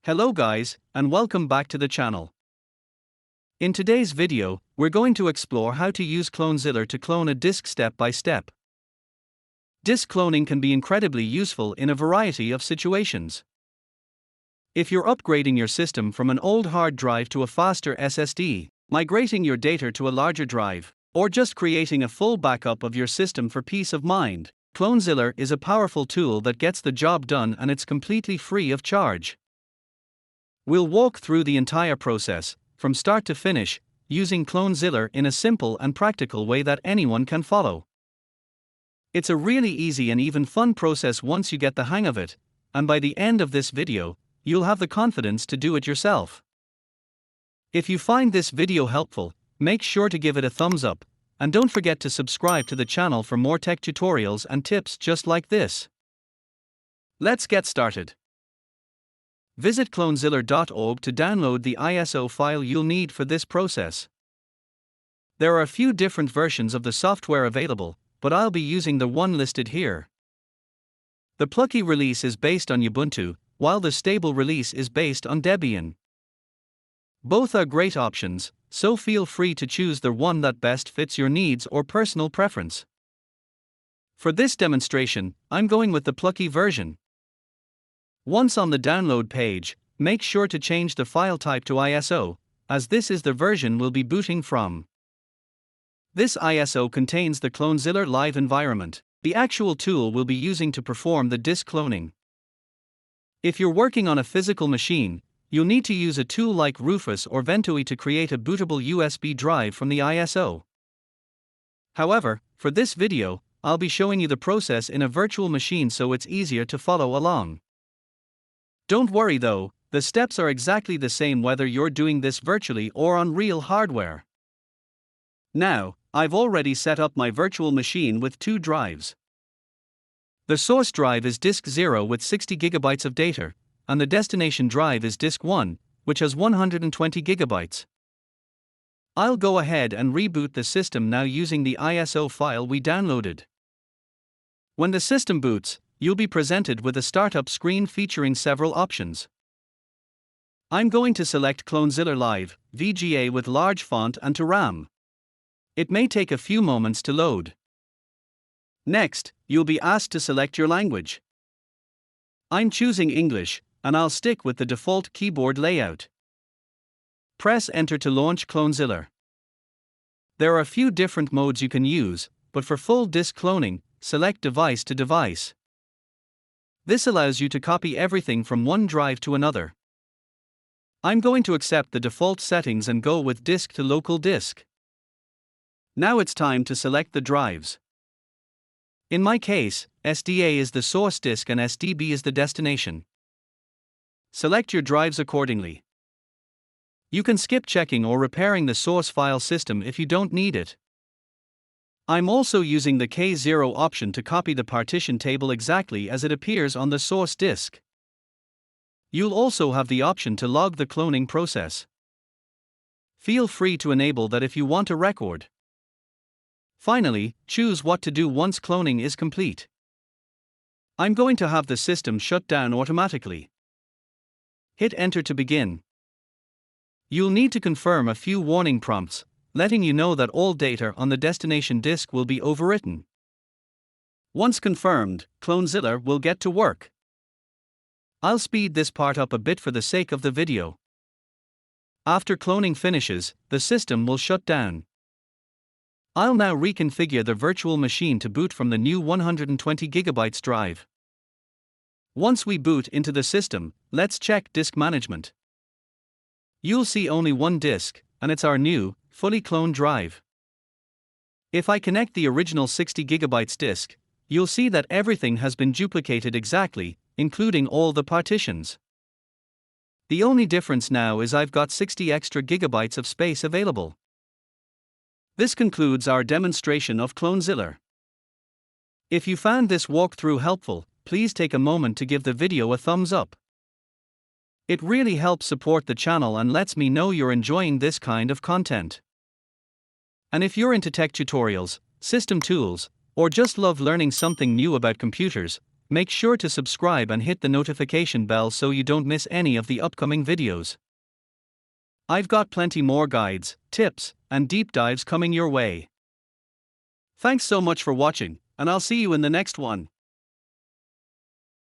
Hello guys, and welcome back to the channel. In today's video, we're going to explore how to use Clonezilla to clone a disk step by step. Disk cloning can be incredibly useful in a variety of situations. If you're upgrading your system from an old hard drive to a faster SSD, migrating your data to a larger drive, or just creating a full backup of your system for peace of mind, Clonezilla is a powerful tool that gets the job done, and it's completely free of charge. We'll walk through the entire process, from start to finish, using Clonezilla in a simple and practical way that anyone can follow. It's a really easy and even fun process once you get the hang of it, and by the end of this video, you'll have the confidence to do it yourself. If you find this video helpful, make sure to give it a thumbs up, and don't forget to subscribe to the channel for more tech tutorials and tips just like this. Let's get started. Visit clonezilla.org to download the ISO file you'll need for this process. There are a few different versions of the software available, but I'll be using the one listed here. The Plucky release is based on Ubuntu, while the stable release is based on Debian. Both are great options, so feel free to choose the one that best fits your needs or personal preference. For this demonstration, I'm going with the Plucky version. Once on the download page, make sure to change the file type to ISO, as this is the version we'll be booting from. This ISO contains the Clonezilla live environment, the actual tool we'll be using to perform the disk cloning. If you're working on a physical machine, you'll need to use a tool like Rufus or Ventoy to create a bootable USB drive from the ISO. However, for this video, I'll be showing you the process in a virtual machine so it's easier to follow along. Don't worry though, the steps are exactly the same whether you're doing this virtually or on real hardware. Now, I've already set up my virtual machine with two drives. The source drive is disk 0 with 60 GB of data, and the destination drive is disk 1, which has 120 GB. I'll go ahead and reboot the system now using the ISO file we downloaded. When the system boots, you'll be presented with a startup screen featuring several options. I'm going to select Clonezilla Live, VGA with large font and to RAM. It may take a few moments to load. Next, you'll be asked to select your language. I'm choosing English, and I'll stick with the default keyboard layout. Press Enter to launch Clonezilla. There are a few different modes you can use, but for full disk cloning, select Device to Device. This allows you to copy everything from one drive to another. I'm going to accept the default settings and go with disk to local disk. Now it's time to select the drives. In my case, SDA is the source disk and SDB is the destination. Select your drives accordingly. You can skip checking or repairing the source file system if you don't need it. I'm also using the K0 option to copy the partition table exactly as it appears on the source disk. You'll also have the option to log the cloning process. Feel free to enable that if you want a record. Finally, choose what to do once cloning is complete. I'm going to have the system shut down automatically. Hit Enter to begin. You'll need to confirm a few warning prompts, letting you know that all data on the destination disk will be overwritten. Once confirmed, Clonezilla will get to work. I'll speed this part up a bit for the sake of the video. After cloning finishes, the system will shut down. I'll now reconfigure the virtual machine to boot from the new 120 GB drive. Once we boot into the system, let's check disk management. You'll see only one disk, and it's our new, fully cloned drive. If I connect the original 60 GB disk, you'll see that everything has been duplicated exactly, including all the partitions. The only difference now is I've got 60 extra gigabytes of space available. This concludes our demonstration of Clonezilla. If you found this walkthrough helpful, please take a moment to give the video a thumbs up. It really helps support the channel and lets me know you're enjoying this kind of content. And if you're into tech tutorials, system tools, or just love learning something new about computers, Make sure to subscribe and hit the notification bell so you don't miss any of the upcoming videos. I've got plenty more guides, tips, and deep dives coming your way. Thanks so much for watching, and I'll see you in the next one.